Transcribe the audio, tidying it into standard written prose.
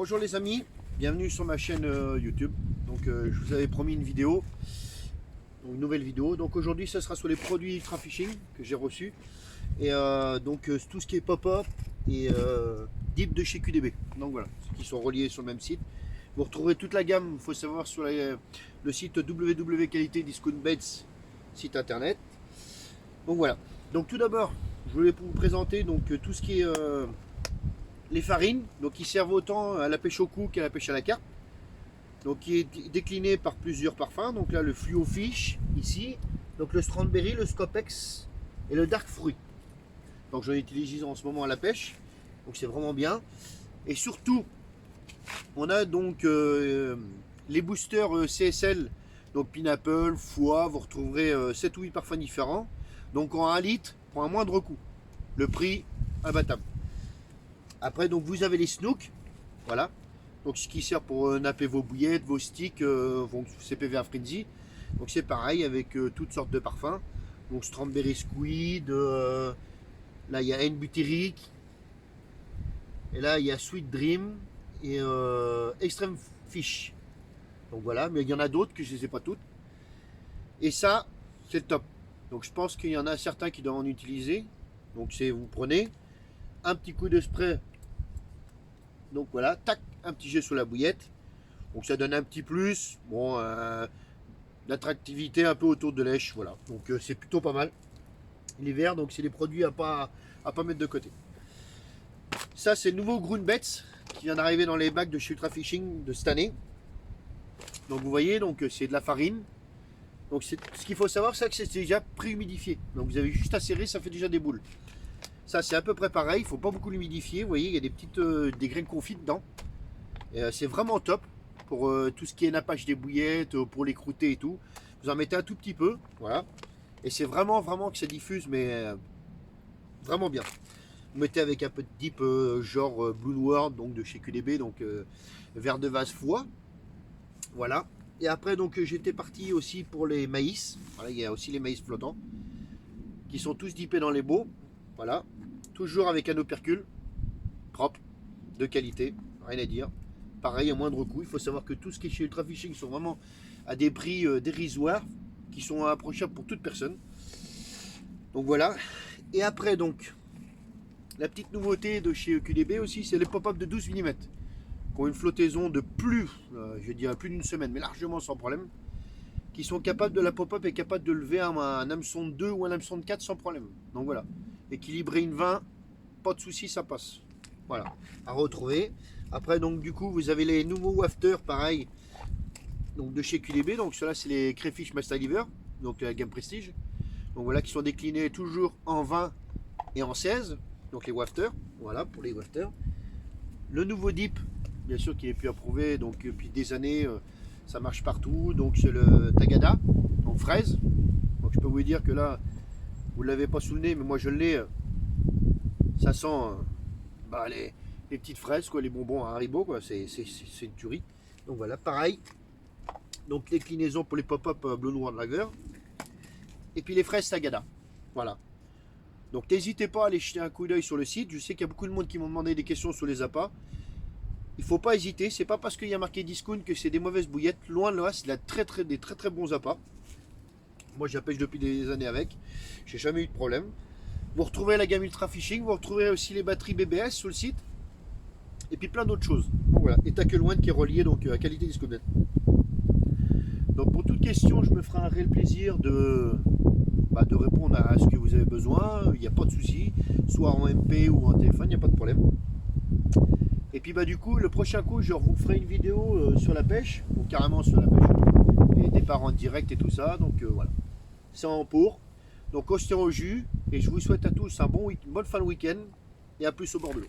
Bonjour les amis, bienvenue sur ma chaîne YouTube. Donc je vous avais promis une vidéo, une nouvelle vidéo. Donc aujourd'hui ce sera sur les produits Ultra Fishing que j'ai reçus. Et tout ce qui est pop-up et dip de chez QDB. Donc voilà, qui sont reliés sur le même site. Vous retrouverez toute la gamme, il faut savoir, sur le site www.qualité discount baits, site internet. Donc voilà. Donc tout d'abord, je voulais vous présenter tout ce qui est les farines, donc qui servent autant à la pêche au cou qu'à la pêche à la carpe. Donc qui est décliné par plusieurs parfums. Donc là le Fluo Fish ici, donc le Strandberry, le Scopex et le Dark Fruit. Donc j'en utilise en ce moment à la pêche, donc c'est vraiment bien. Et surtout, on a donc les boosters CSL, donc Pineapple, Foie, vous retrouverez 7 ou 8 parfums différents. Donc en 1 litre pour un moindre coût. Le prix imbattable. Après, donc vous avez les snooks, voilà. Donc ce qui sert pour napper vos bouillettes, vos sticks, vos CPV Frenzy. Donc c'est pareil avec toutes sortes de parfums. Donc Strawberry Squid, là il y a N-Butyric, et là il y a Sweet Dream et Extreme Fish. Donc voilà, mais il y en a d'autres que je ne les ai pas toutes. Et ça, c'est le top. Donc je pense qu'il y en a certains qui doivent en utiliser. Donc c'est, vous prenez un petit coup de spray. Donc voilà, tac, un petit jet sur la bouillette. Donc ça donne un petit plus. Bon, d'attractivité un peu autour de lèche. Voilà, donc c'est plutôt pas mal. L'hiver, donc c'est des produits à pas mettre de côté. Ça, c'est le nouveau Grunbets qui vient d'arriver dans les bacs de chez Ultra Fishing de cette année. Donc vous voyez, donc c'est de la farine. Donc ce qu'il faut savoir, c'est que c'est déjà pré-humidifié. Donc vous avez juste à serrer, ça fait déjà des boules. Ça c'est à peu près pareil, il ne faut pas beaucoup l'humidifier. Vous voyez, il y a des petites des graines confits dedans. C'est vraiment top pour tout ce qui est nappage des bouillettes, pour les croûter et tout. Vous en mettez un tout petit peu, voilà. Et c'est vraiment que ça diffuse, mais vraiment bien. Vous mettez avec un peu de dip genre Blue World, donc de chez QDB, donc verre de vase foie. Voilà. Et après, donc j'étais parti aussi pour les maïs. Voilà, il y a aussi les maïs flottants qui sont tous dippés dans les bots. Voilà. Toujours avec un opercule propre, de qualité, rien à dire. Pareil, à moindre coût. Il faut savoir que tout ce qui est chez Ultra Fishing sont vraiment à des prix dérisoires qui sont approchables pour toute personne. Donc voilà. Et après, donc, la petite nouveauté de chez QDB aussi, c'est les pop-up de 12 mm. Qui ont une flottaison de plus, je dirais plus d'une semaine, mais largement sans problème, qui sont capables de la pop-up et capables de lever un hameçon de 2 ou un hameçon de 4 sans problème. Donc voilà, équilibrer une 20, pas de souci, ça passe. Voilà, à retrouver. Après, donc du coup, vous avez les nouveaux wafters, pareil, donc de chez QDB. Donc ceux-là, c'est les Crayfish Master Liver, donc la gamme Prestige. Donc voilà, qui sont déclinés toujours en 20 et en 16, donc les wafters. Voilà, pour les wafters. Le nouveau dip, bien sûr, qui est plus approuvé, donc depuis des années, ça marche partout. Donc c'est le Tagada, donc fraise. Donc je peux vous dire que là, vous ne l'avez pas sous le nez, mais moi je l'ai. Ça sent les petites fraises, quoi, les bonbons à Haribo, quoi. C'est une tuerie. Donc voilà, pareil. Donc les déclinaisons pour les pop-up Blue Noir Lager. Et puis les fraises Tagada. Voilà. Donc n'hésitez pas à aller jeter un coup d'œil sur le site. Je sais qu'il y a beaucoup de monde qui m'ont demandé des questions sur les appâts. Il ne faut pas hésiter. C'est pas parce qu'il y a marqué discount que c'est des mauvaises bouillettes. Loin de là, c'est des très bons appâts. Moi, je pêche depuis des années avec. J'ai jamais eu de problème. Vous retrouverez la gamme Ultra Fishing. Vous retrouverez aussi les batteries BBS sur le site. Et puis plein d'autres choses. Donc voilà. Et Tackle One qui est relié donc à Qualité Discount. Donc pour toute question, je me ferai un réel plaisir de répondre à ce que vous avez besoin. Il n'y a pas de souci, soit en MP ou en téléphone, il n'y a pas de problème. Et puis du coup, le prochain coup, je vous ferai une vidéo sur la pêche, ou carrément sur la pêche, et départ en direct et tout ça. Donc voilà, c'est en pour. Donc on se tient au jus, et je vous souhaite à tous une bonne fin de week-end, et à plus au bord de l'eau.